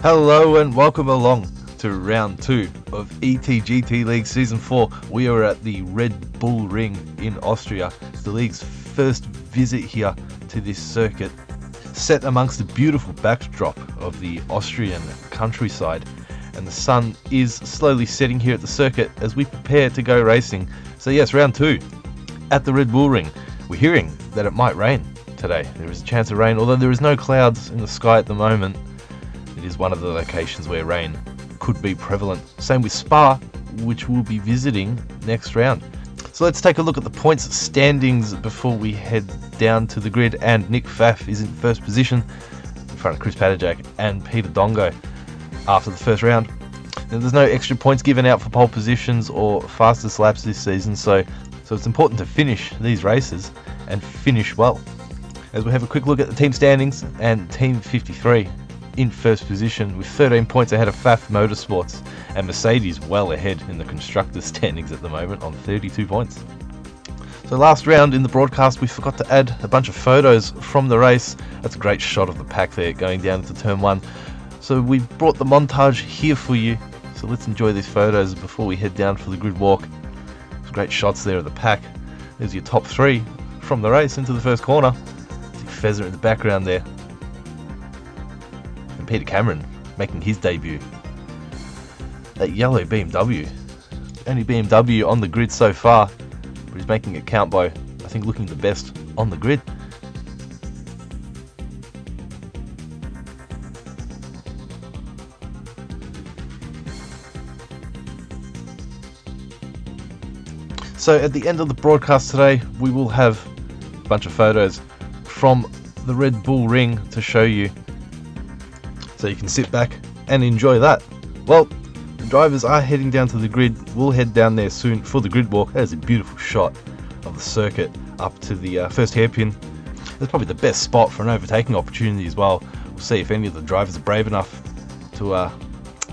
Hello and welcome along to round 2 of ETGT League Season 4. We are at the Red Bull Ring in Austria. It's the league's first visit here to this circuit, set amongst the beautiful backdrop of the Austrian countryside. And the sun is slowly setting here at the circuit as we prepare to go racing. So yes, round 2 at the Red Bull Ring. We're hearing that it might rain today. There is a chance of rain, although there is no clouds in the sky at the moment. It is one of the locations where rain could be prevalent. Same with Spa, which we'll be visiting next round. So let's take a look at the points standings before we head down to the grid. And Nick Pfaff is in first position in front of Chris Padajak and Peter Dongo after the first round. Now, there's no extra points given out for pole positions or fastest laps this season, so it's important to finish these races and finish well. As we have a quick look at the team standings, and Team 53 in first position with 13 points ahead of Pfaff Motorsports, and Mercedes well ahead in the constructors standings at the moment on 32 points. So last round in the broadcast we forgot to add a bunch of photos from the race. That's a great shot of the pack there going down into turn 1. So we brought the montage here for you, so let's enjoy these photos before we head down for the grid walk. Some great shots there of the pack. There's your top 3 from the race into the first corner. See Fezzer in the background there. Peter Cameron making his debut. That yellow BMW, only BMW on the grid so far, but he's making it count by, I think, looking the best on the grid. So at the end of the broadcast today, we will have a bunch of photos from the Red Bull Ring to show you, so you can sit back and enjoy that. Well, the drivers are heading down to the grid. We'll head down there soon for the grid walk. That is a beautiful shot of the circuit up to the first hairpin. That's probably the best spot for an overtaking opportunity as well. We'll see if any of the drivers are brave enough to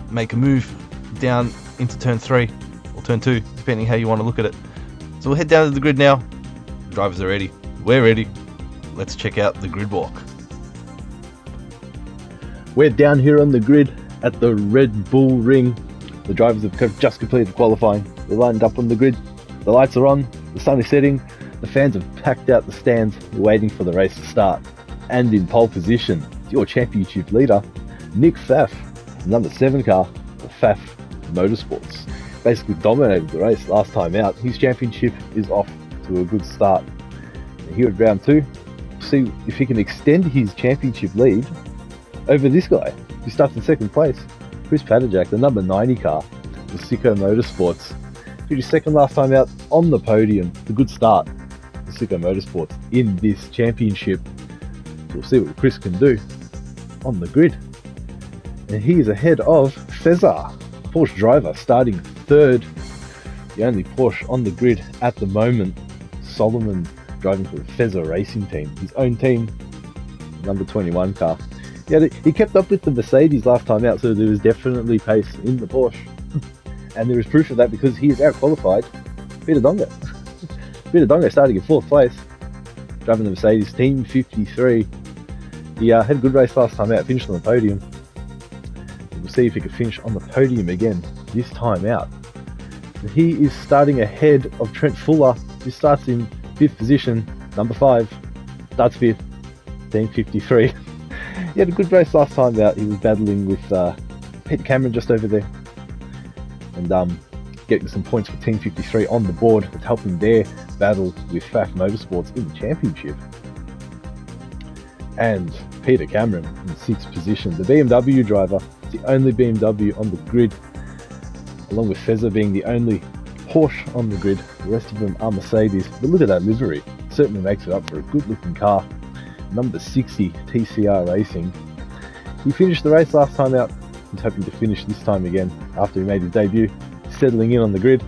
make a move down into turn 3 or turn 2, depending how you want to look at it. So we'll head down to the grid now. The drivers are ready. We're ready. Let's check out the grid walk. We're down here on the grid at the Red Bull Ring. The drivers have just completed qualifying. They're lined up on the grid. The lights are on. The sun is setting. The fans have packed out the stands. They're waiting for the race to start. And in pole position, your championship leader, Nick Pfaff, number 7 car, the Pfaff Motorsports. Basically dominated the race last time out. His championship is off to a good start. And here at round 2, we'll see if he can extend his championship lead over this guy, who starts in second place, Chris Padajak, the number 90 car, the Sicko Motorsports. Finished second last time out on the podium. It's a good start for Sicko Motorsports in this championship. So we'll see what Chris can do on the grid. And he is ahead of Fezzer, Porsche driver, starting third. The only Porsche on the grid at the moment. Solomon driving for the Fezzer Racing Team, his own team, number 21 car. Yeah, he kept up with the Mercedes last time out, so there was definitely pace in the Porsche. And there is proof of that because he has out-qualified Peter Dongo. Peter Dongo starting in 4th place, driving the Mercedes Team 53. He had a good race last time out, finished on the podium. We'll see if he can finish on the podium again this time out. And he is starting ahead of Trent Fuller, who starts in 5th position, number 5, starts 5th, Team 53. He had a good race last time out. He was battling with Peter Cameron just over there, and getting some points for Team 53 on the board to help him their battle with Pfaff Motorsports in the championship. and Peter Cameron in 6th position. The BMW driver, the only BMW on the grid, along with Fezza being the only Porsche on the grid. The rest of them are Mercedes. But look at that livery. Certainly makes it up for a good looking car. Number 60 TCR Racing. He finished the race last time out. He's hoping to finish this time again after he made his debut, settling in on the grid.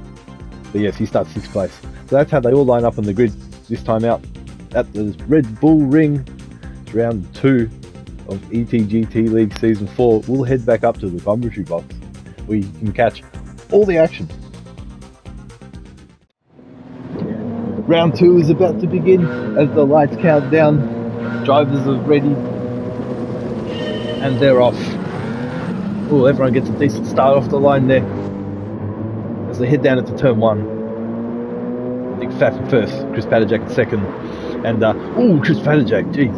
But yes, he starts 6th place. So that's how they all line up on the grid this time out at the Red Bull Ring. It's round 2 of ETGT League Season 4. We'll head back up to the commentary box where you can catch all the action. Round 2 is about to begin as the lights count down. Drivers are ready and they're off. Oh, everyone gets a decent start off the line there as they head down into turn 1. Nick Pfaff in first, Chris Padajak in second, and Chris Padajak, jeez,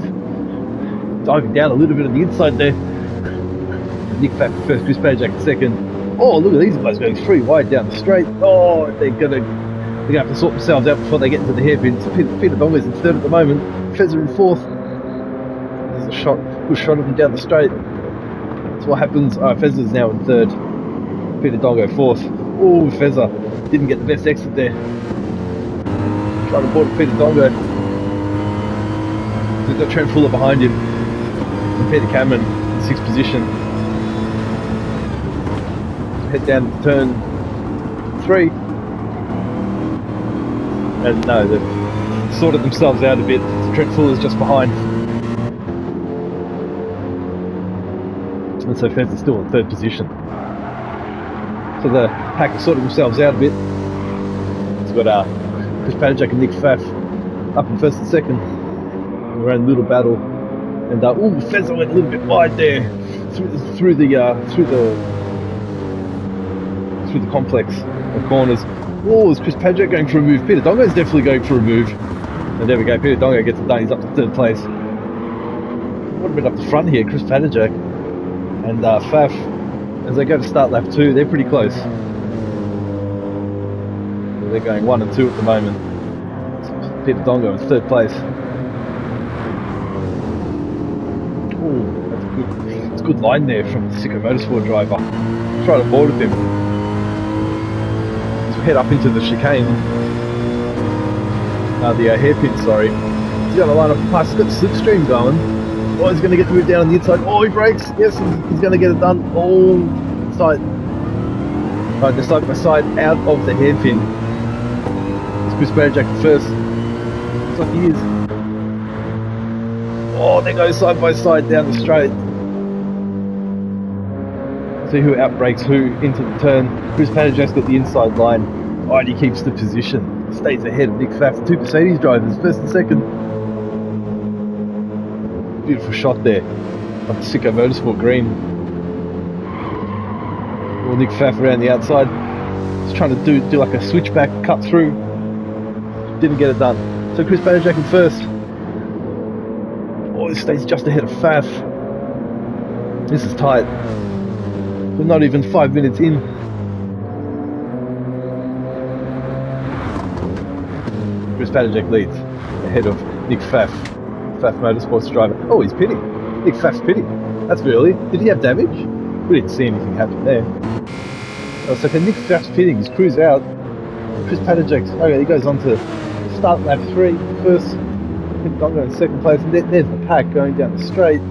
diving down a little bit on the inside there. Nick Pfaff in first, Chris Padajak in second. Oh, look at these guys going 3 wide down the straight. Oh, they're gonna have to sort themselves out before they get into the hairpins. Peter Dongo's in third at the moment. Fezza in fourth. There's a good shot of him down the straight. That's what happens. Fezza's now in third. Peter Dongo fourth. Oh, Fezza didn't get the best exit there. Trying to board Peter Dongo. We've got Trent Fuller behind him. And Peter Cameron in 6th position. Head down to turn 3. And no, they've sorted themselves out a bit. Trent Fuller's just behind. And so Fezza's still in 3rd position. So the pack have sorted themselves out a bit. It's got Chris Padajak and Nick Pfaff up in 1st and 2nd. We're in a little battle. And Fezza went a little bit wide there through the complex of corners. Oh, is Chris Padajak going for a move? Peter Dongo's definitely going for a move. And there we go, Peter Dongo gets it done, he's up to 3rd place. What a bit up the front here, Chris Padajak and Pfaff, as they go to start lap 2, they're pretty close. They're going 1 and 2 at the moment. Peter Dongo in 3rd place. Oh, that's a good line there from the Sicko Motorsport driver. Try to board with him. Head up into the chicane, the hairpin, sorry. He's got to line up the pass, he's got the slipstream going. Oh, he's going to get the move down on the inside. Oh, he brakes, yes, he's going to get it done. Oh, side. Right, they're side by side out of the hairpin. It's Chris Padajak first. Looks like he is. Oh, they go side by side down the straight. See who outbrakes who into the turn. Chris Padajak's got the inside line. Oh, and he keeps the position. Stays ahead of Nick Pfaff. 2 Mercedes drivers, 1st and 2nd. Beautiful shot there of the Sicko Motorsport green. Well, Nick Pfaff around the outside. He's trying to do like a switchback cut through. Didn't get it done. So Chris Padajak in 1st. Oh, he stays just ahead of Pfaff. This is tight. We're not even 5 minutes in. Chris Padajak leads ahead of Nick Pfaff. Pfaff Motorsports driver. Oh, he's pitting. Nick Pfaff's pitting. That's early. Did he have damage? We didn't see anything happen there. So for Nick Pfaff's pitting, he's cruised out. Chris Padajak's, okay, he goes on to start lap 3 first. Dongo in 2nd place. And there's the pack going down the straight.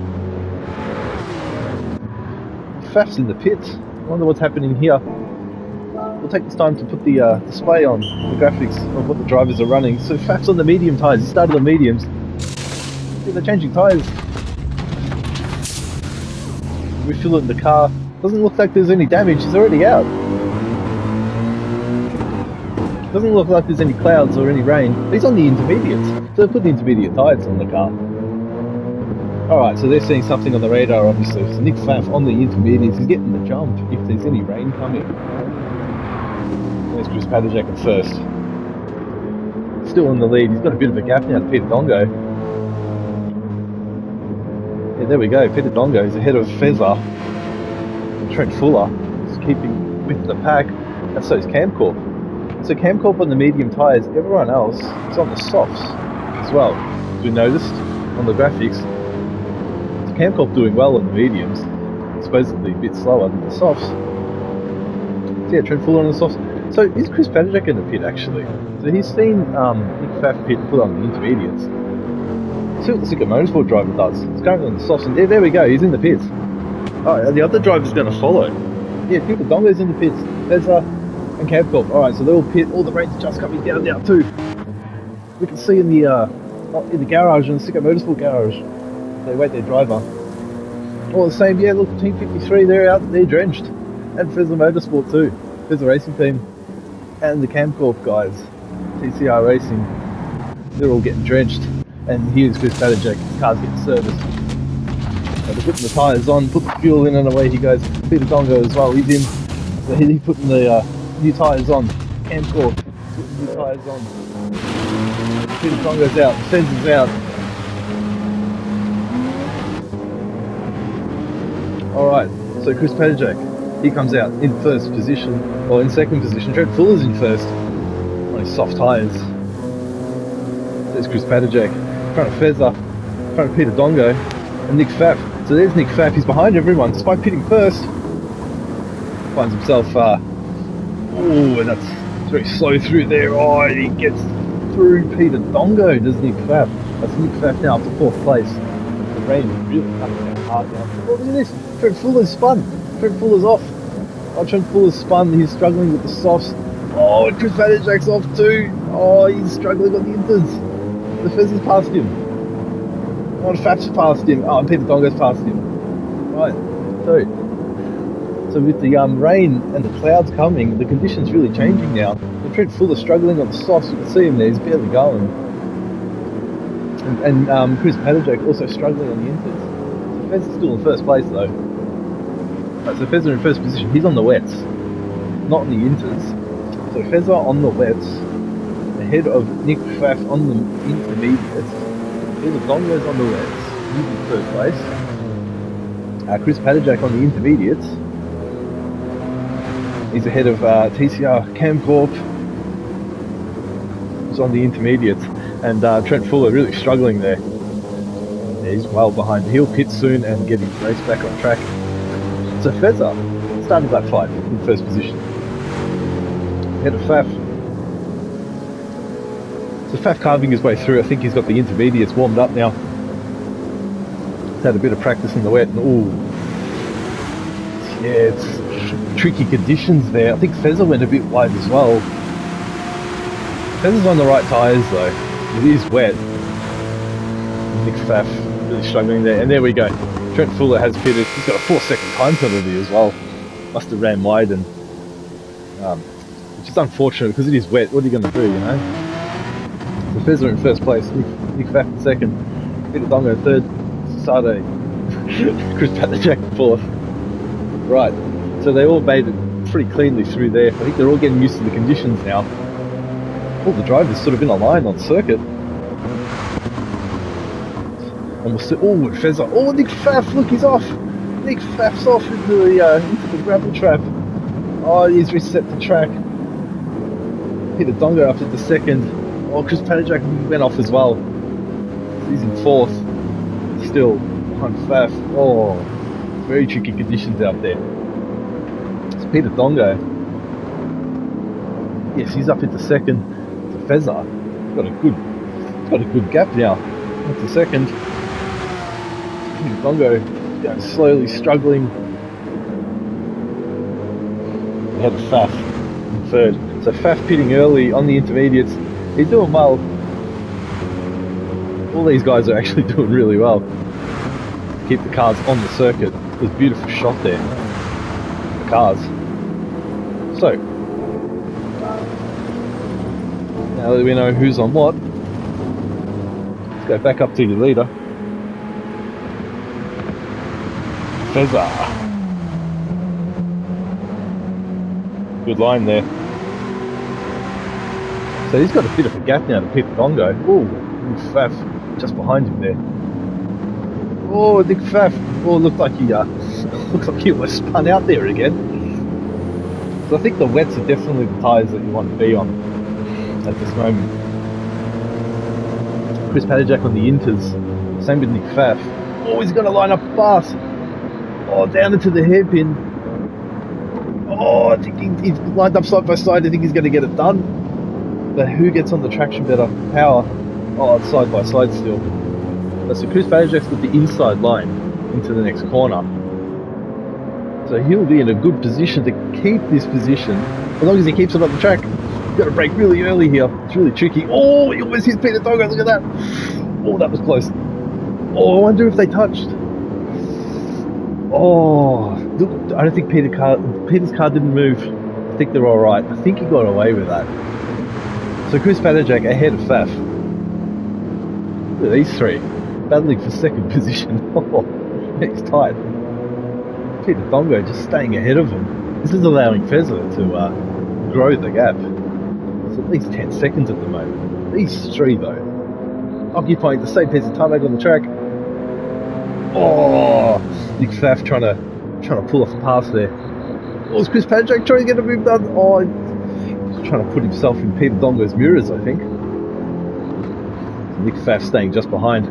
Pfaff's in the pits. I wonder what's happening here. We'll take this time to put the display on the graphics of what the drivers are running. So Pfaff's on the medium tyres. He started on mediums. Yeah, they're changing tyres. Refilling the car. Doesn't look like there's any damage. He's already out. Doesn't look like there's any clouds or any rain. He's on the intermediates. So they put the intermediate tyres on the car. Alright, so they're seeing something on the radar, obviously. So Nick Pfaff on the intermediates, he's getting the jump if there's any rain coming. There's Chris Padajak in 1st. Still in the lead, he's got a bit of a gap now to Peter Dongo. Yeah, there we go, Peter Dongo is ahead of Fezza. And Trent Fuller is keeping with the pack, and so is Camcorp. So Camcorp on the medium tyres, everyone else is on the softs as well. As we noticed on the graphics, Camp Corp doing well on the mediums, supposedly a bit slower than the softs. So yeah, Trent Fuller on the softs. So is Chris Padajek in the pit actually? So he's seen Nick Pfaff pit put on the intermediates. See what the Sicker Motorsport driver does. He's currently on the softs, and there we go, he's in the pits. Oh, the other driver's going to follow. Yeah, Peter Dongo's in the pits. Fezza and Camp Corp. Alright, so they're all pit. All the rain's just coming down now too. We can see in the garage, in the Sicker Motorsport garage, they wait their driver. All the same, yeah, look, Team 53, they're out, they're drenched. And Fezza Motorsport too. Fezza Racing Team. And the Camp Corp guys, TCR Racing, they're all getting drenched. And here's Chris Padajek, his car's getting serviced. So they're putting the tyres on, put the fuel in, and away he goes. Peter Dongo as well, he's in. So he's putting the new tyres on. Camp Corp, putting new tyres on. Peter Dongo's out, Fezza's out. Alright, so Chris Padajek, he comes out in first position, or in second position. Trent Fuller's in first on his soft tyres. There's Chris Padajek, in front of Fezza, in front of Peter Dongo, and Nick Pfaff. So there's Nick Pfaff, he's behind everyone, despite pitting first. Finds himself, and that's very slow through there. Oh, and he gets through Peter Dongo, does Nick Pfaff. That's Nick Pfaff now up to fourth place. The rain is really coming down hard now. Oh, look at this, Trent Fuller's spun. Trent Fuller's off. Oh, Trent Fuller's spun, he's struggling with the softs. Oh, and Chris Padajak's off too. Oh, he's struggling on the inters. The Fezza's passed him. Oh, and Pfaff's passed him. Oh, and Peter Dongo's passed him. Right, so with the rain and the clouds coming, the conditions really changing now. And Trent Fuller struggling on the softs, you can see him there, he's barely going. And Chris Padajek also struggling on the inters. So Fezza's still in first place though. Right, so Fezza in first position, he's on the wets, not on the inters. So Fezza on the wets, ahead of Nick Pfaff on the intermediates. Peter Dongo's on the wets, he's in third place. Chris Padajek on the intermediates. He's ahead of TCR Camp Corp, who's on the intermediates. And Trent Fuller really struggling there. Yeah, he's well behind. He'll pit soon and get his race back on track. So Fezza started that fight in first position. Ahead of Pfaff. So Pfaff carving his way through. I think he's got the intermediates warmed up now. He's had a bit of practice in the wet. And ooh, yeah, it's tricky conditions there. I think Fezza went a bit wide as well. Fezza's on the right tyres though. It is wet. Nick Pfaff really struggling there. And there we go. Trent Fuller has pitted. He's got a 4-second time penalty as well. Must have ran wide, and which is unfortunate because it is wet. What are you going to do, you know? So Fezza in first place, Nick Pfaff in second, Peter Dongo third, Sade, Chris Padajek fourth. Right, so they all made it pretty cleanly through there. I think they're all getting used to the conditions now. All the drivers sort of in a line on circuit. And we'll see, oh, Fezza, oh, Nick Pfaff, look, he's off. Nick Pfaff's off into the gravel trap. Oh, he's reset the track. Peter Dongo up into second. Oh, Chris Padajek went off as well. He's in fourth. Still behind Pfaff. Oh, very tricky conditions out there. It's Peter Dongo. Yes, he's up into second. So Fezza got a good gap now. Into second. Peter Dongo going slowly struggling. Ahead of Pfaff in third. So Pfaff pitting early on the intermediates. He's doing well. All these guys are actually doing really well to keep the cars on the circuit. There's a beautiful shot there. The cars. So now that we know who's on what, let's go back up to your leader. Fezza. Good line there. So he's got a bit of a gap now to Peter Dongo. Oh, Nick Pfaff just behind him there. Oh, Nick Pfaff. Oh, looked like he was spun out there again. So I think the wets are definitely the tyres that you want to be on at this moment. Chris Padajek on the inters. Same with Nick Pfaff. Oh, he's going to line up fast. Oh, down into the hairpin. Oh, I think he's lined up side by side. I think he's going to get it done. But who gets on the traction better? Power. Oh, it's side by side still. So Chris Pajack's got the inside line into the next corner. So he'll be in a good position to keep this position. As long as he keeps it on the track. He's got to brake really early here. It's really tricky. Oh, he almost hit Peter Doggo. Look at that. Oh, that was close. Oh, I wonder if they touched. Oh, look, I don't think Peter's car didn't move. I think they're all right. I think he got away with that. So Chris Pajack ahead of Faf. Look at these three battling for second position. Oh, it's tight. Peter Dongo just staying ahead of him. This is allowing Fezza to grow the gap. It's at least 10 seconds at the moment. These three though, occupying the same piece of tarmac on the track. Oh, Nick Faf trying to pull off a pass there. Oh, is Chris Pajack trying to get a move done? Oh, he's trying to put himself in Peter Dongo's mirrors, I think. Nick Faf staying just behind.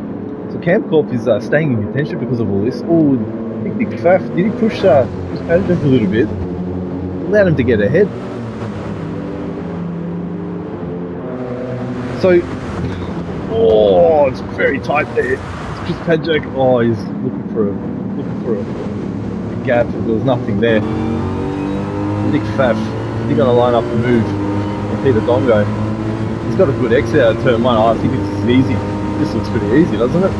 So Camcorp is staying in contention because of all this. Oh, I think Nick Faf, did he push Chris Pajack a little bit? Allowed him to get ahead. So, oh, it's very tight there. Chris Pajack, oh, he's looking for a gap. There was nothing there. Nick Faf, he's going to line up a move for Peter Dongo. He's got a good exit out of turn one. Oh, I think this is easy. This looks pretty easy, doesn't it?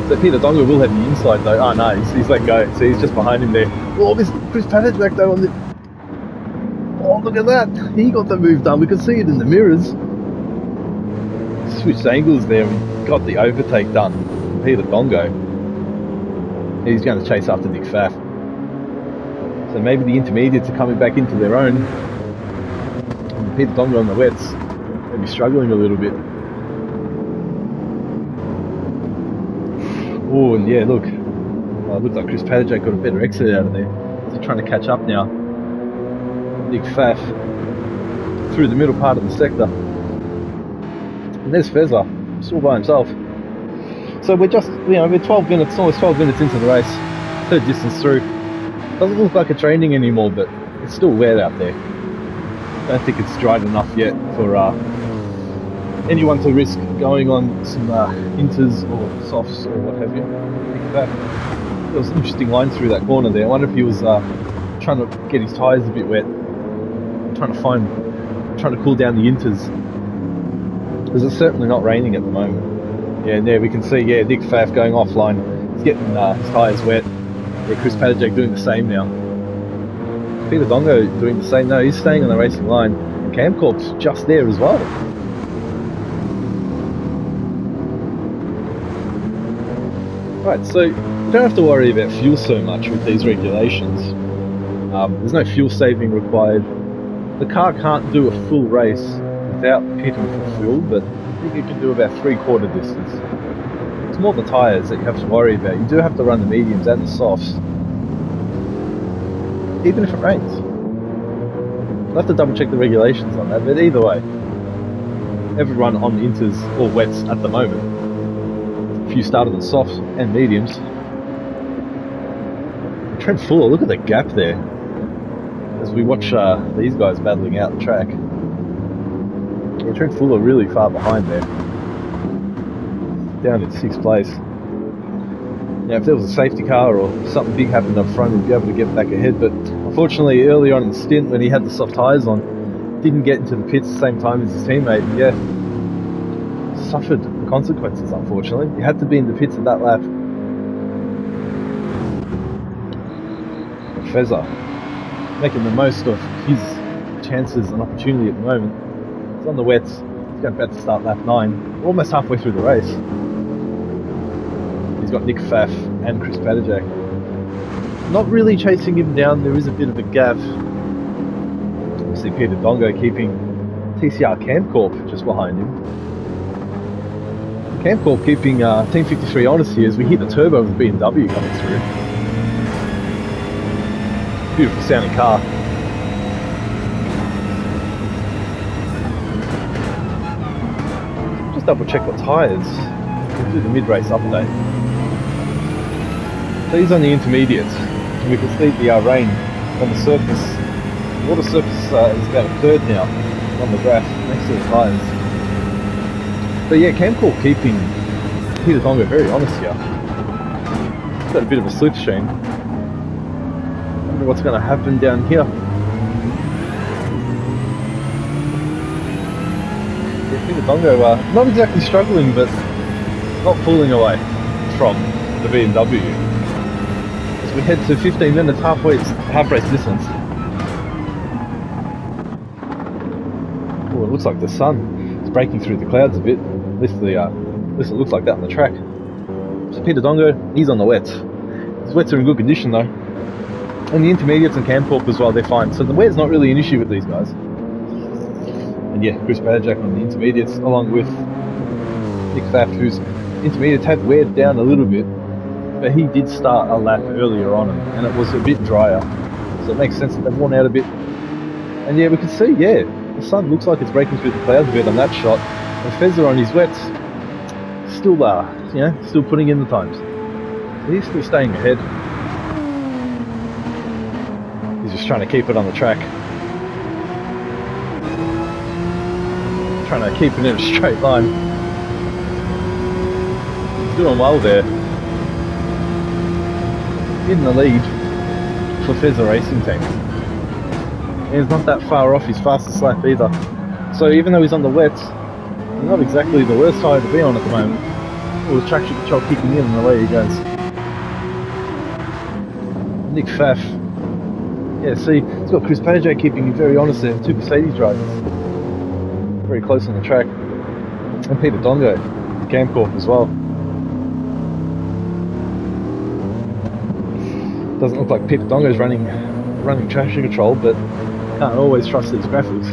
So Peter Dongo will have the inside though. Oh no, he's let go. So he's just behind him there. Oh, this Chris Pajack though on the. Oh, look at that. He got the move done. We could see it in the mirrors. Switched angles there and got the overtake done. Peter Dongo. He's going to chase after Nick Faf. So maybe the intermediates are coming back into their own. And Peter Dongo on the wets maybe struggling a little bit. Oh, and yeah, look. It looks like Chris Pajack got a better exit out of there. He's trying to catch up now. Nick Faf through the middle part of the sector. And there's Fezza, still by himself. So we're just, we're 12 minutes, almost 12 minutes into the race. Third distance through. Doesn't look like a training anymore, but it's still wet out there. I don't think it's dried enough yet for anyone to risk going on some inters or softs or what have you. There was an interesting line through that corner there. I wonder if he was trying to get his tyres a bit wet, trying to cool down the inters. Because it's certainly not raining at the moment. Yeah, and there we can see, Nick Faf going offline. He's getting his tyres wet. Yeah, Chris Pajack doing the same now. Peter Dongo doing the same. No, he's staying on the racing line. Camcorp's just there as well. Right, so you don't have to worry about fuel so much with these regulations. There's no fuel saving required. The car can't do a full race without pitting for fuel, but I think you can do about 3/4 distance. It's more the tyres that you have to worry about. You do have to run the mediums and the softs, even if it rains. I'll have to double check the regulations on that, but either way, everyone on inters or wets at the moment. If you started the softs and mediums. Trent Fuller, look at the gap there as we watch these guys battling out the track. Yeah, Trent Fuller really far behind there, down in 6th place. Now, if there was a safety car or something big happened up front, he'd be able to get back ahead. But unfortunately, early on in the stint, when he had the soft tyres on, didn't get into the pits the same time as his teammate. And yeah, suffered the consequences. Unfortunately, he had to be in the pits at that lap. Fezza making the most of his chances and opportunity at the moment. He's on the wets. He's about to start lap 9. We're almost halfway through the race. He's got Nick Faf and Chris Pajack. Not really chasing him down. There is a bit of a gap. Obviously, Peter Dongo keeping TCR Camcorp just behind him. Camcorp keeping Team 53 honest here as we hear the turbo of the BMW coming through. Beautiful sounding car. Just double check the tyres. We'll do the mid-race update. So he's on the intermediates, and we can see the rain on the surface. The water surface is about a third now on the graph next to the tyres. But yeah, Camcor keeping Peter Tonga very honest here. He's got a bit of a slipstream. Wonder what's going to happen down here. Yeah, Peter Tonga not exactly struggling, but not pulling away from the BMW. As we head to 15 minutes half race distance. Oh, it looks like the sun is breaking through the clouds a bit. At least it looks like that on the track. So Peter Dongo, he's on the wets. His wets are in good condition though. And the intermediates and Camcorp as well, they're fine. So the wear's not really an issue with these guys. And yeah, Chris Badjack on the intermediates, along with Nick Pfaff, whose intermediates have weared down a little bit, but he did start a lap earlier on and it was a bit drier. So it makes sense that they've worn out a bit. And yeah, we can see, yeah, the sun looks like it's breaking through the clouds a bit on that shot. And Fezzer on his wets, still still putting in the times. So he's still staying ahead. He's just trying to keep it on the track. Trying to keep it in a straight line. He's doing well there. In the lead for Fezzer Racing Team. And he's not that far off his fastest lap either. So even though he's on the wets, he's not exactly the worst tyre to be on at the moment. Oh, the traction control kicking in and away he goes. Nick Pfaff. Yeah, see, he's got Chris Page keeping him very honest there, two Mercedes drivers. Very close on the track. And Peter Dongo, Camcorp as well. Doesn't look like Peter Dongo's running traction control, but can't always trust these graphics.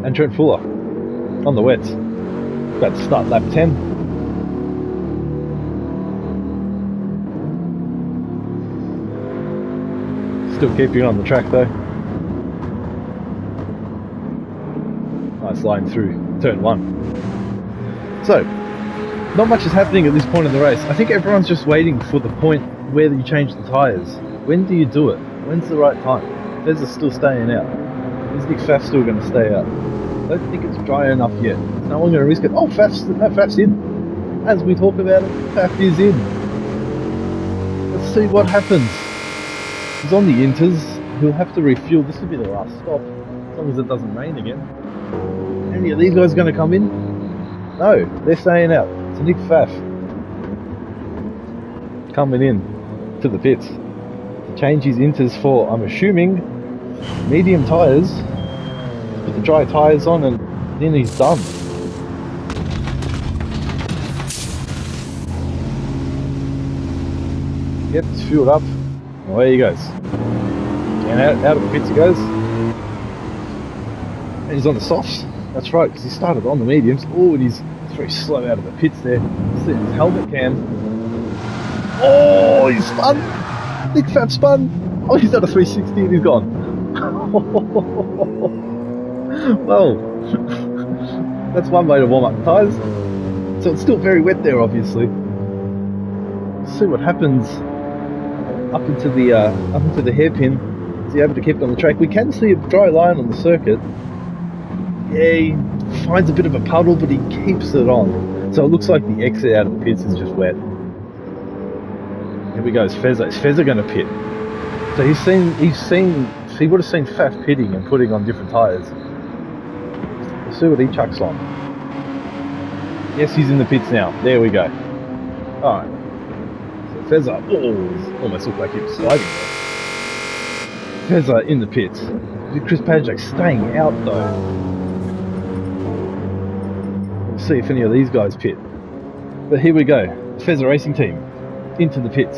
And Trent Fuller on the wets, about to start lap 10. Still keeping it on the track though. Nice line through turn 1. So, not much is happening at this point in the race. I think everyone's just waiting for the point where you change the tyres. When do you do it? When's the right time? Fezzer's still staying out. Is Nick Pfaff still going to stay out? I don't think it's dry enough yet. No one going to risk it. Oh, Pfaff's in. As we talk about it, Pfaff is in. Let's see what happens. He's on the inters. He'll have to refuel. This will be the last stop, as long as it doesn't rain again. Any of these guys going to come in? No, they're staying out. So Nick Pfaff coming in to the pits to change his inters for, I'm assuming, medium tyres. Put the dry tyres on and then he's done. Yep, it's fueled up. Away he goes. And out of the pits he goes. And he's on the softs. That's right, because he started on the mediums. Oh, and he's very slow out of the pits there. See his helmet cam. Oh, he spun! Nick Pfaff spun! Oh, he's done a 360 and he's gone. Well, that's one way to warm up the tyres. So it's still very wet there, obviously. Let's see what happens up into the hairpin. Is he able to keep it on the track? We can see a dry line on the circuit. Yeah, he finds a bit of a puddle, but he keeps it on. So it looks like the exit out of the pits is just wet. Here we go, it's Fezzer. Is Fezzer going to pit? So he would have seen Pfaff pitting and putting on different tyres. We'll see what he chucks on. Yes, he's in the pits now. There we go. Alright. So Fezzer, almost looked like he was sliding there. Fezzer in the pits. Chris Pajak staying out though. We'll see if any of these guys pit. But here we go. Fezzer Racing Team into the pits.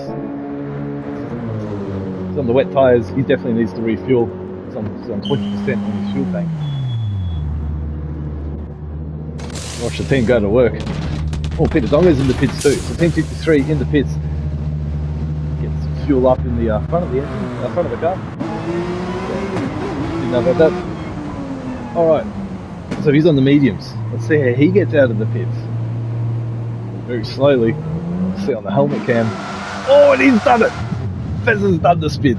He's on the wet tyres. He definitely needs to refuel. He's on 20% on his fuel tank. Watch the team go to work. Oh, Peter Dongo's in the pits too. So Team 53 in the pits. Gets fuel up in the front of the engine, front of the car. Didn't know about that. Alright. So he's on the mediums. Let's see how he gets out of the pits. very slowly. See on the helmet cam. Oh, and he's done it! Fez's done the spin.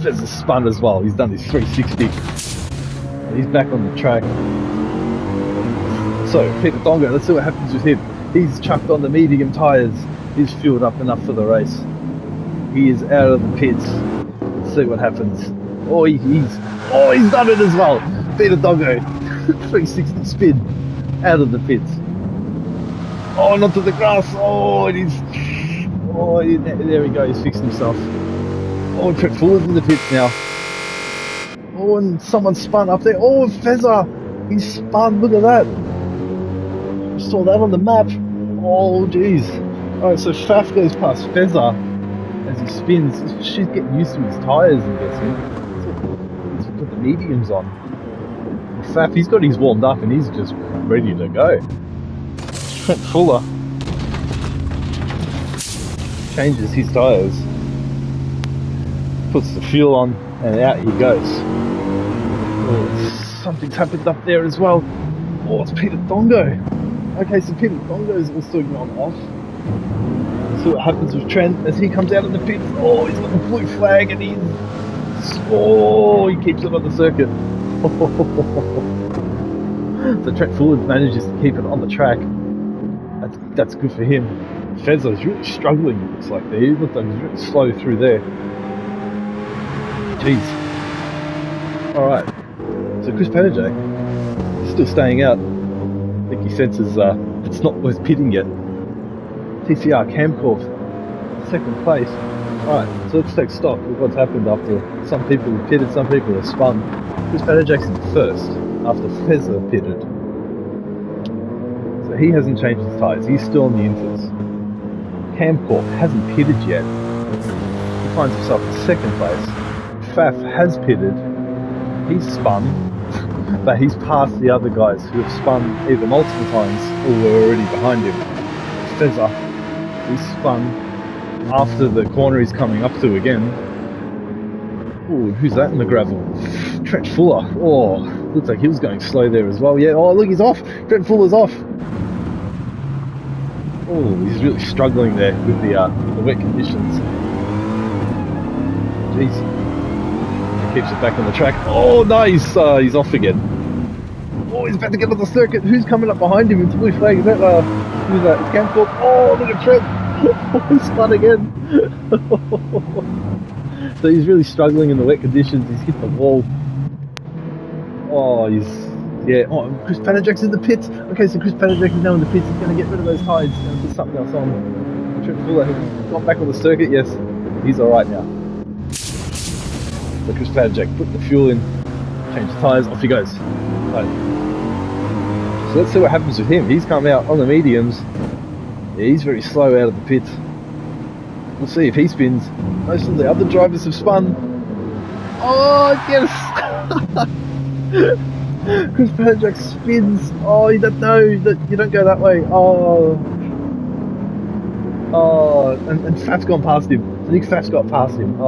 Fez has spun as well. He's done his 360. And he's back on the track. So, Peter Dongo, let's see what happens with him. He's chucked on the medium tyres. He's fueled up enough for the race. He is out of the pits. Let's see what happens. Oh, he's done it as well. Peter Dongo, 360 spin, out of the pits. Oh, not to the grass. There we go. He's fixed himself. Oh, Trent Fuller's in the pits now. Oh, and someone spun up there. Oh, Fezza, he's spun. Look at that. Saw that on the map. Oh, jeez. All right, so Faf goes past Fezza as he spins. She's getting used to his tyres, I'm guessing. He's put the mediums on. Faf, he's got his warmed up and he's just ready to go. Trent Fuller changes his tyres, puts the fuel on, and out he goes. Oh, something's happened up there as well. Oh, it's Peter Dongo. Okay, so Peter Dongo is also gone off. See what happens with Trent as he comes out of the pits. Oh, he's got the blue flag and he keeps it on the circuit. So Trent Fuller manages to keep it on the track. That's good for him. Fezza is really struggling, it looks like there. He looks like he's really slow through there. Jeez. Alright. So Chris Panajak is still staying out. I think he senses it's not worth pitting yet. TCR Camcorp, second place. Alright, so let's take stock with what's happened after some people have pitted, some people have spun. Chris Panajak's in first after Fezza pitted. So he hasn't changed his tyres, he's still on the inters. Camcorp hasn't pitted yet. He finds himself in second place. Faf has pitted. He's spun, but he's passed the other guys who have spun either multiple times or were already behind him. Fezza, he's spun after the corner he's coming up to again. Oh, who's that in the gravel? Trent Fuller. Oh, looks like he was going slow there as well. Yeah, oh look, he's off. Trent Fuller's off. Oh, he's really struggling there with the wet conditions. Jeez. He keeps it back on the track. Oh, nice! He's off again. Oh, he's about to get on the circuit. Who's coming up behind him with the blue flag? Is that, who's that? It's Camcorp. Oh, look at Trent! Oh, he's spun again. So he's really struggling in the wet conditions. He's hit the wall. Oh, yeah. Oh, Chris Panajak's in the pits. Okay, so Chris Panajak is now in the pits. He's going to get rid of those tyres. He's going to put something else on. Trent Fuller has got back on the circuit. Yes, he's alright now. So Chris Panajak put the fuel in, changed the tyres, off he goes. Right. So let's see what happens with him. He's come out on the mediums. Yeah, he's very slow out of the pits. We'll see if he spins. Most of the other drivers have spun. Oh, yes! Chris Panajak spins. Oh, you don't know that you don't go that way. Oh, and Faf's gone past him. I think Faf's got past him.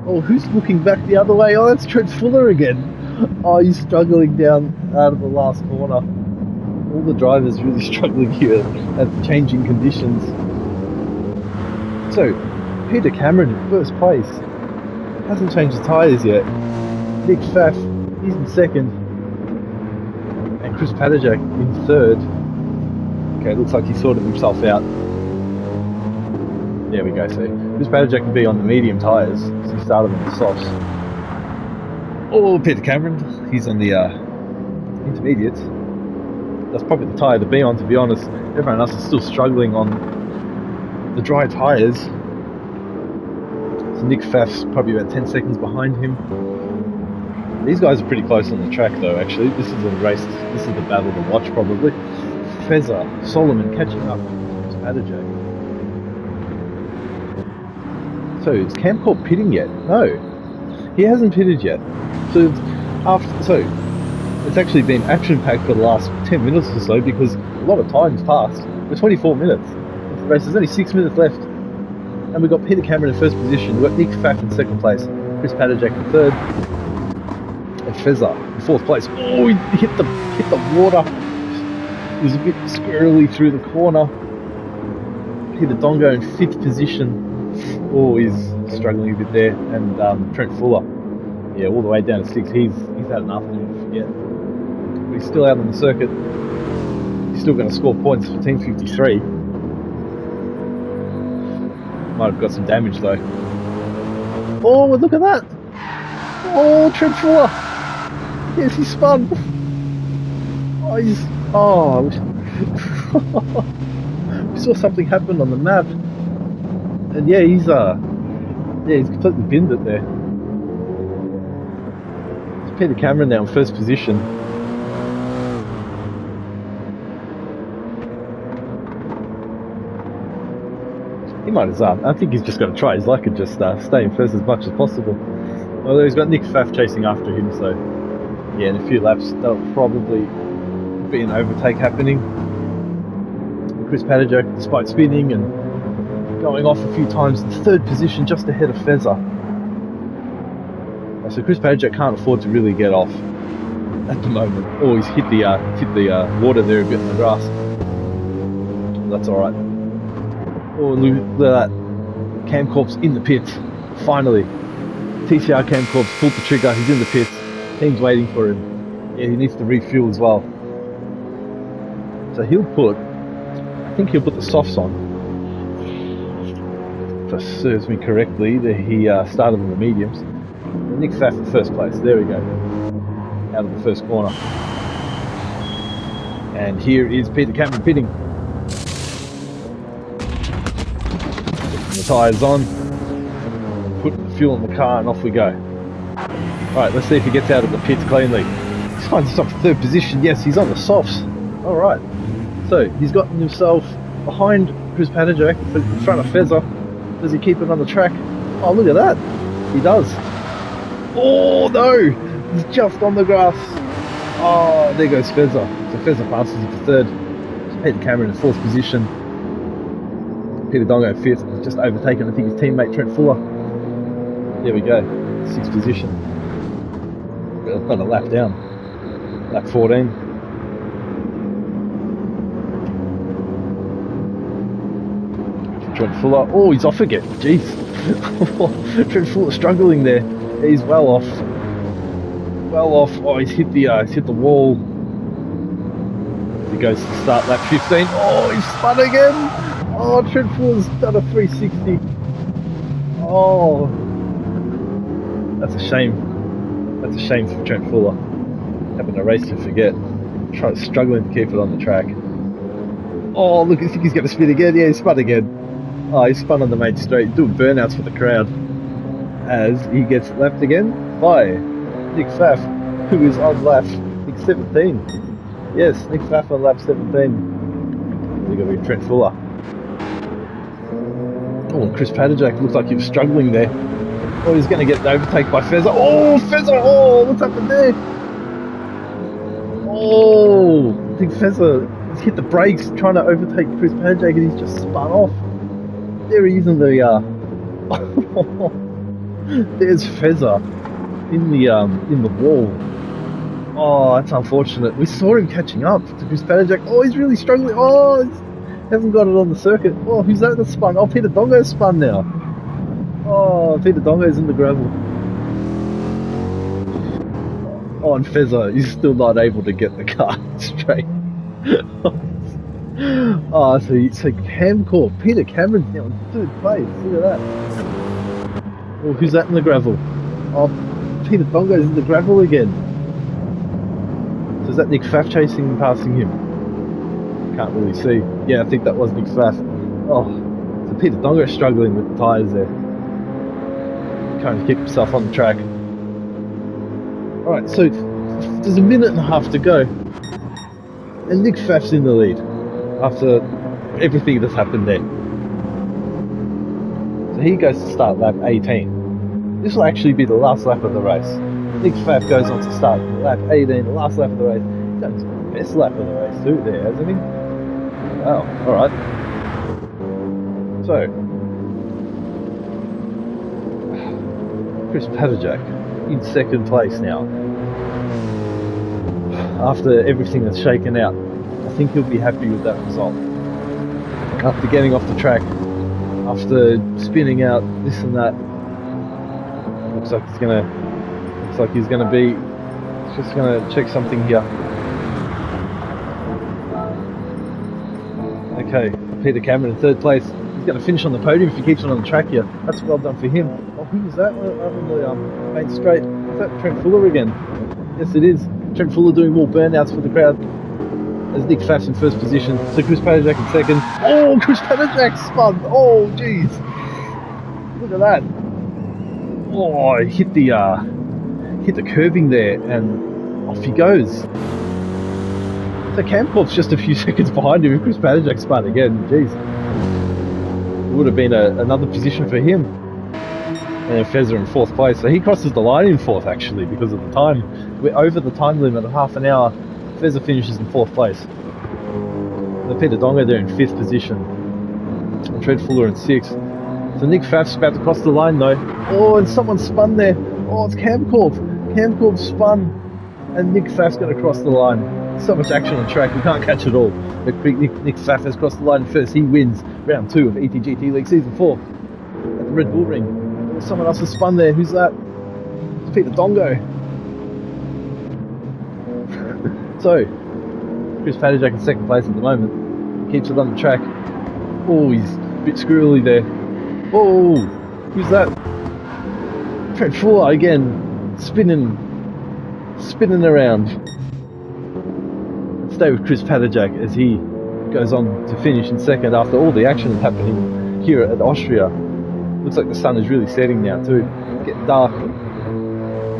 Oh, who's looking back the other way? Oh, that's Trent Fuller again. Oh, he's struggling down out of the last corner. All the drivers really struggling here at changing conditions. So, Peter Cameron in first place. Hasn't changed the tyres yet. Nick Pfaff, he's in second. And Chris Panajak in third. Okay, looks like he sorted himself out. There we go, so Chris Panajak can be on the medium tyres, so he started on the softs. Oh, Peter Cameron, he's on the intermediates. That's probably the tyre to be on, to be honest. Everyone else is still struggling on the dry tyres. So Nick Pfaff's probably about 10 seconds behind him. These guys are pretty close on the track though, actually. This is a race, this is the battle to watch probably. Fezza, Solomon catching up to Panajak. So is Camcorp pitting yet? No, he hasn't pitted yet. So it's actually been action-packed for the last 10 minutes or so because a lot of time's passed. We're 24 minutes into the race. There's only 6 minutes left, and we've got Peter Cameron in first position. We've got Nick Pfaff in second place, Chris Panajak in third, and Fezza in fourth place. Oh, he hit the water. was a bit squirrely through the corner. Peter Dongo in 5th position. Oh, he's struggling a bit there. And Trent Fuller, yeah, all the way down to 6th. He's had enough of him to forget. But he's still out on the circuit. He's still going to score points for Team 53. Might have got some damage though. Oh, look at that! Oh, Trent Fuller! Yes, he spun! Oh, he's... Oh... We saw something happen on the map. And yeah, he's completely binned it there. It's Peter Cameron now in 1st position. He might as well. I think he's just got to try his luck and just stay in 1st as much as possible. Although he's got Nick Pfaff chasing after him, so yeah, in a few laps there'll probably be an overtake happening. And Chris Padajak, despite spinning and going off a few times, in 3rd position, just ahead of Fezza. So Chris Padajak can't afford to really get off at the moment. Oh, he's hit the water there a bit in the grass. That's all right. Oh, look at that. Camcorp's in the pits. Finally. TCR Camcorp's pulled the trigger. He's in the pits. Team's waiting for him. Yeah, he needs to refuel as well. So I think he'll put the softs on. If that serves me correctly, he started on the mediums. And Nick Pfaff in 1st place. There we go. Out of the 1st corner. And here is Peter Cameron pitting. The tyres on, put the fuel in the car, and off we go. Alright, let's see if he gets out of the pits cleanly. He's finds himself in 3rd position. Yes, he's on the softs. Alright, so he's gotten himself behind Chris Padajak, but in front of Fezza. Does he keep it on the track? Oh, look at that. He does. Oh no, he's just on the grass. Oh, there goes Fezza. So Fezza passes him to 3rd. So Peter Cameron in 4th position. Peter Dongo 5th, just overtaken, I think, his teammate Trent Fuller. There we go, 6th position. Got a lap down, lap 14. Trent Fuller, oh, he's off again, jeez. Trent Fuller struggling there. He's well off. Oh, he's hit the wall. He goes to start lap 15. Oh, he's spun again. Oh, Trent Fuller's done a 360. Oh, that's a shame. That's a shame for Trent Fuller. Having a race to forget. Struggling to keep it on the track. Oh, look, I think he's going to spin again. Yeah, he spun again. Oh, he spun on the main straight, doing burnouts for the crowd. As he gets lapped again by Nick Pfaff, who is on lap 17. Yes, Nick Pfaff on lap 17. We're going to be Trent Fuller. Oh, Chris Padajak looks like he was struggling there. Oh, he's going to get overtaken by Fezza. Oh, Fezza! Oh, what's happened there? Oh, I think Fezza has hit the brakes trying to overtake Chris Padajak and he's just spun off. There he is in the... There's Fezza in the wall. Oh, that's unfortunate. We saw him catching up to Chris Padajak. Oh, he's really struggling. Oh, he hasn't got it on the circuit. Oh, who's that that's spun? Oh, Peter Dongo's spun now. Oh, Peter Dongo's in the gravel. Oh, and Fezza is still not able to get the car straight. Oh, so Camcorp, Peter Cameron's now in 3rd place. Look at that. Oh, who's that in the gravel? Oh, Peter Dongo's in the gravel again. So is that Nick Pfaff chasing and passing him? Can't really see. Yeah, I think that was Nick Pfaff. Oh, so Peter Dongo's struggling with the tyres there. Trying to keep himself on the track. Alright, so there's a minute and a half to go. And Nick Pfaff's in the lead. After everything that's happened there. So he goes to start lap 18. This will actually be the last lap of the race. Nick Pfaff goes on to start lap 18, the last lap of the race. He's done his best lap of the race too there, hasn't he? Wow, alright. So, Chris Padajak in 2nd place now. After everything that's shaken out. I think he'll be happy with that result. After getting off the track, after spinning out this and that, looks like he's gonna be just gonna check something here. Okay, Peter Cameron in third place. He's going to finish on the podium if he keeps it on the track here. That's well done for him. Oh, who was that on the main straight? Is that Trent Fuller again? Yes, it is. Trent Fuller doing more burnouts for the crowd. As Nick Pfaff's in first position. So Chris Padajak in second. Oh, Chris Padajak spun. Oh, jeez. Look at that. Oh, he hit the curbing there, and off he goes. So Camcorp's just a few seconds behind him. If Chris Padajak spun again, jeez. It would have been another position for him. And Fezzer in fourth place. So he crosses the line in fourth, actually, because of the time. We're over the time limit of half an hour. Fezzer finishes in fourth place. And Peter Dongo there in fifth position. And Trent Fuller in sixth. So Nick Pfaff's about to cross the line, though. Oh, and someone spun there. Oh, it's Camcorp. Camcorp spun. And Nick Pfaff's going to cross the line. So much action on track, we can't catch it all. But Nick Pfaff has crossed the line first. He wins round 2 of ETGT League Season 4 at the Red Bull Ring. Someone else has spun there. Who's that? It's Peter Dongo. So, Chris Padajak in second place at the moment. Keeps it on the track. Oh, he's a bit squirrely there. Oh, who's that? Trent Fuller again, spinning around. Stay with Chris Padajak as he goes on to finish in second after all the action that's happening here at Austria. Looks like the sun is really setting now too. It's getting dark.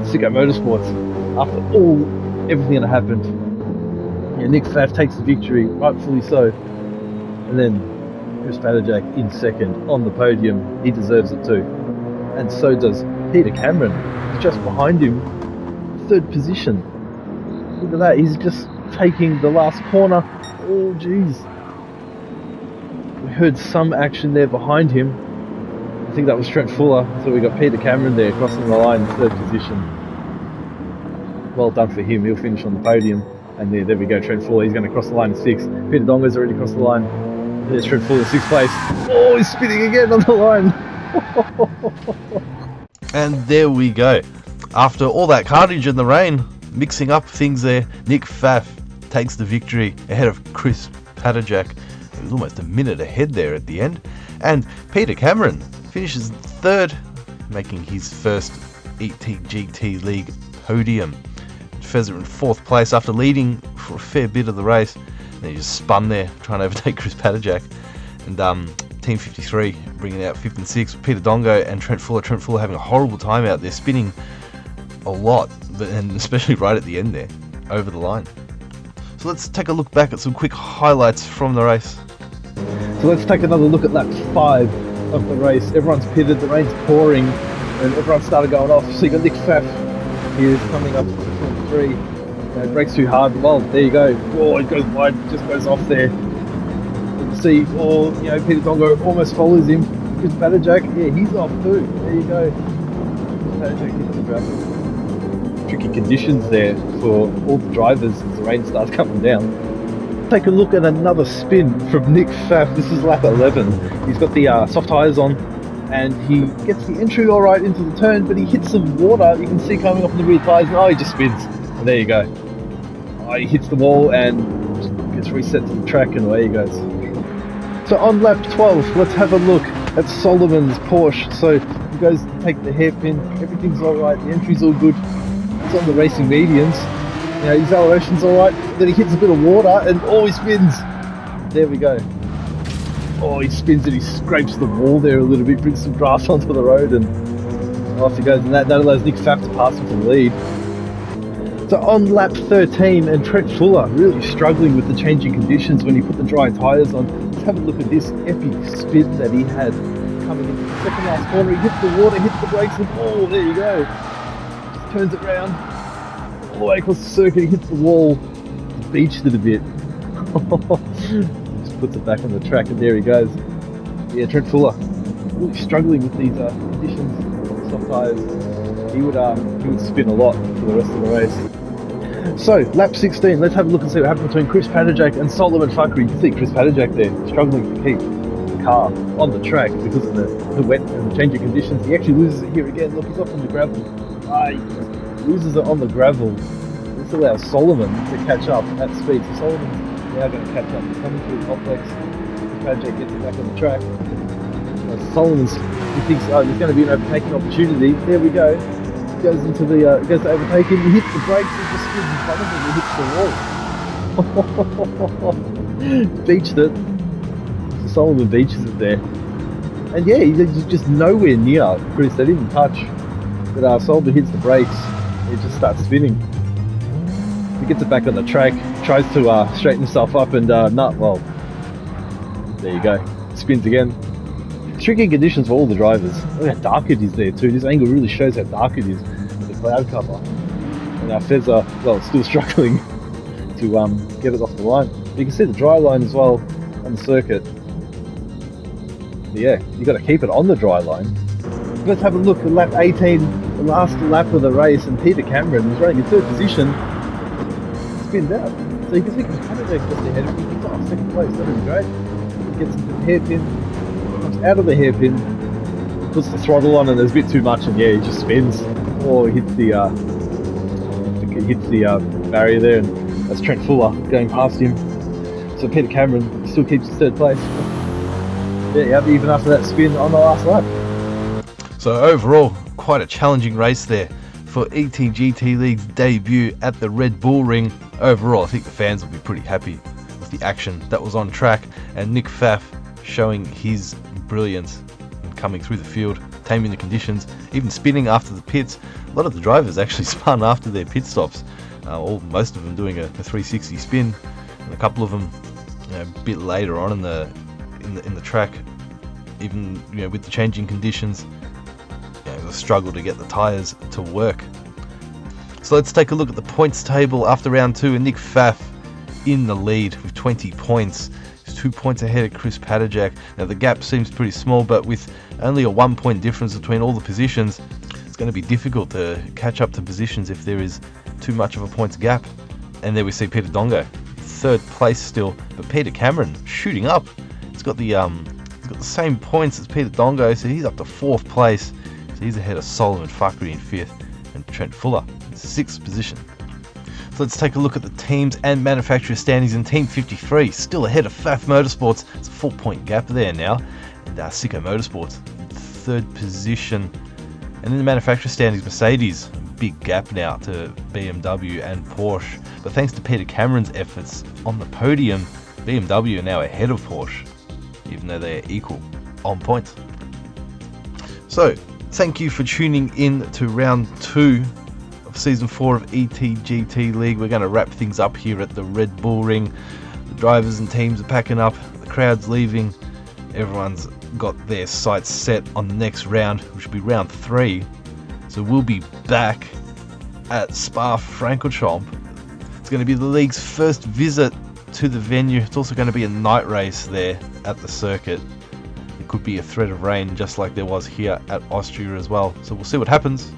Sicko Motorsports, after everything that happened. Yeah, Nick Pfaff takes the victory, rightfully so. And then Chris Padajak in second on the podium. He deserves it too. And so does Peter Cameron. He's just behind him, third position. Look at that, he's just taking the last corner. Oh jeez. We heard some action there behind him. I think that was Trent Fuller. So we got Peter Cameron there crossing the line in third position. Well done for him, he'll finish on the podium. And there we go, Trent Fuller, he's going to cross the line in sixth. Peter Dongo's already crossed the line. There's Trent Fuller in sixth place. Oh, he's spinning again on the line. And there we go. After all that carnage in the rain, mixing up things there, Nick Pfaff takes the victory ahead of Chris Padajak. He was almost a minute ahead there at the end. And Peter Cameron finishes third, making his first ETGT League podium. Fezzer in fourth place after leading for a fair bit of the race. And he just spun there, trying to overtake Chris Padajak. And Team 53 bringing out fifth and sixth. Peter Dongo and Trent Fuller. Trent Fuller having a horrible time out there, spinning a lot, and especially right at the end there, over the line. So let's take a look back at some quick highlights from the race. So let's take another look at lap 5 of the race. Everyone's pitted, the rain's pouring, and everyone started going off. So you got Nick Pfaff here coming up to the 23. Brakes too hard. Well, there you go. Oh, it goes wide, just goes off there. You can see, Peter Dongo almost follows him. Chris Padajak, yeah, he's off too. There you go. Chris Padajak hits the ground. Tricky conditions there for all the drivers as the rain starts coming down. Take a look at another spin from Nick Pfaff. This is lap 11. He's got the soft tyres on and he gets the entry all right into the turn, but he hits some water. You can see coming off the rear tyres. Oh, he just spins. And there you go. Oh, he hits the wall and gets reset to the track and away he goes. So on lap 12, let's have a look at Solomon's Porsche. So he goes to take the hairpin. Everything's all right. The entry's all good. It's on the racing mediums. His acceleration's alright. Then he hits a bit of water and he spins. There we go. Oh, he spins and he scrapes the wall there a little bit, brings some grass onto the road and off he goes. And that allows Nick Pfaff to pass him to the lead. So on lap 13, and Trent Fuller really struggling with the changing conditions when he put the dry tyres on. Let's have a look at this epic spin that he had coming into the second last corner. He hits the water, hits the brakes, and there you go. Turns it round, all the way across the circuit, he hits the wall, beached it a bit. Just puts it back on the track and there he goes. Yeah, Trent Fuller, really struggling with these conditions, soft tyres. He would spin a lot for the rest of the race. So, lap 16, let's have a look and see what happened between Chris Padajak and Solomon Fakri. You can see Chris Padajak there, struggling to keep the car on the track because of the wet and the changing conditions. He actually loses it here again. Look, he's off on the gravel. He loses it on the gravel. This allows Solomon to catch up at speed. So Solomon's now going to catch up. He's coming through the complex. Chris Padajak gets it back on the track. He thinks, there's going to be an overtaking opportunity. There we go. Goes to overtake him. He hits the brakes. He just skids in front of him. He hits the wall. Beached it. So Solomon beaches it there. And yeah, he's just nowhere near Chris. They didn't touch. But Solomon hits the brakes. It just starts spinning. He gets it back on the track. Tries to straighten himself up and there you go. Spins again. Tricky conditions for all the drivers. Look how dark it is there too. This angle really shows how dark it is with the cloud cover. And our Fezza, still struggling to get it off the line. You can see the dry line as well on the circuit. But yeah, you got to keep it on the dry line. Let's have a look at lap 18, the last lap of the race, and Peter Cameron was running in third position. Spins out. So you can see Chris Padajak just ahead of him. He's off second place. That was great. He gets into the hairpin. Comes out of the hairpin, puts the throttle on, and there's a bit too much, and yeah, he just spins or hits the barrier there, and that's Trent Fuller going past him. So Peter Cameron still keeps his third place. Yeah, even after that spin on the last lap. So overall, quite a challenging race there for ETGT League's debut at the Red Bull Ring. Overall, I think the fans will be pretty happy with the action that was on track, and Nick Pfaff showing his brilliance in coming through the field, taming the conditions, even spinning after the pits. A lot of the drivers actually spun after their pit stops, most of them doing a 360 spin, and a couple of them a bit later on in the track, even with the changing conditions, it was a struggle to get the tyres to work. So let's take a look at the points table after round 2, and Nick Pfaff in the lead with 20 points. 2 points ahead of Chris Padajak. Now the gap seems pretty small, but with only a 1 point difference between all the positions, it's going to be difficult to catch up to positions if there is too much of a points gap. And there we see Peter Dongo, third place still, but Peter Cameron shooting up. He's got the same points as Peter Dongo, so he's up to 4th place. So he's ahead of Solomon Fakri in 5th and Trent Fuller in 6th position. So let's take a look at the teams and manufacturer standings. In Team 53, still ahead of Pfaff Motorsports. It's a 4-point gap there now. And Sicko Motorsports in 3rd position. And in the manufacturer standings, Mercedes, big gap now to BMW and Porsche. But thanks to Peter Cameron's efforts on the podium, BMW are now ahead of Porsche, even though they are equal on points. So, thank you for tuning in to round 2 of season 4 of ETGT League. We're going to wrap things up here at the Red Bull Ring. The drivers and teams are packing up, the crowd's leaving, everyone's got their sights set on the next round, which will be round 3. So we'll be back at Spa-Francorchamps. It's going to be the league's first visit to the venue. It's also going to be a night race there at the circuit. It could be a threat of rain, just like there was here at Austria as well. So we'll see what happens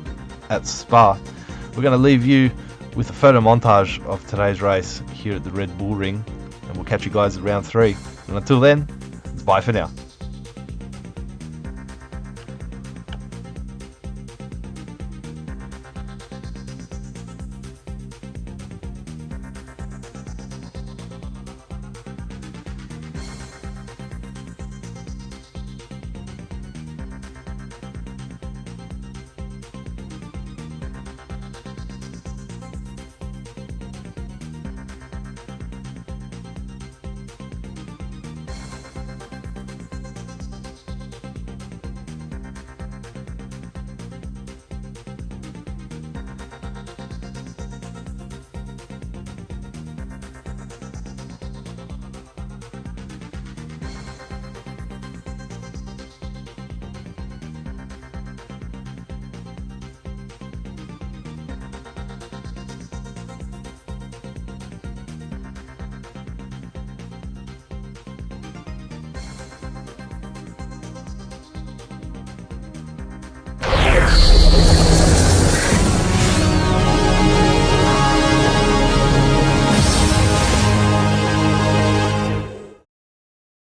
at Spa. We're going to leave you with a photo montage of today's race here at the Red Bull Ring, and we'll catch you guys at round 3. And until then, it's bye for now.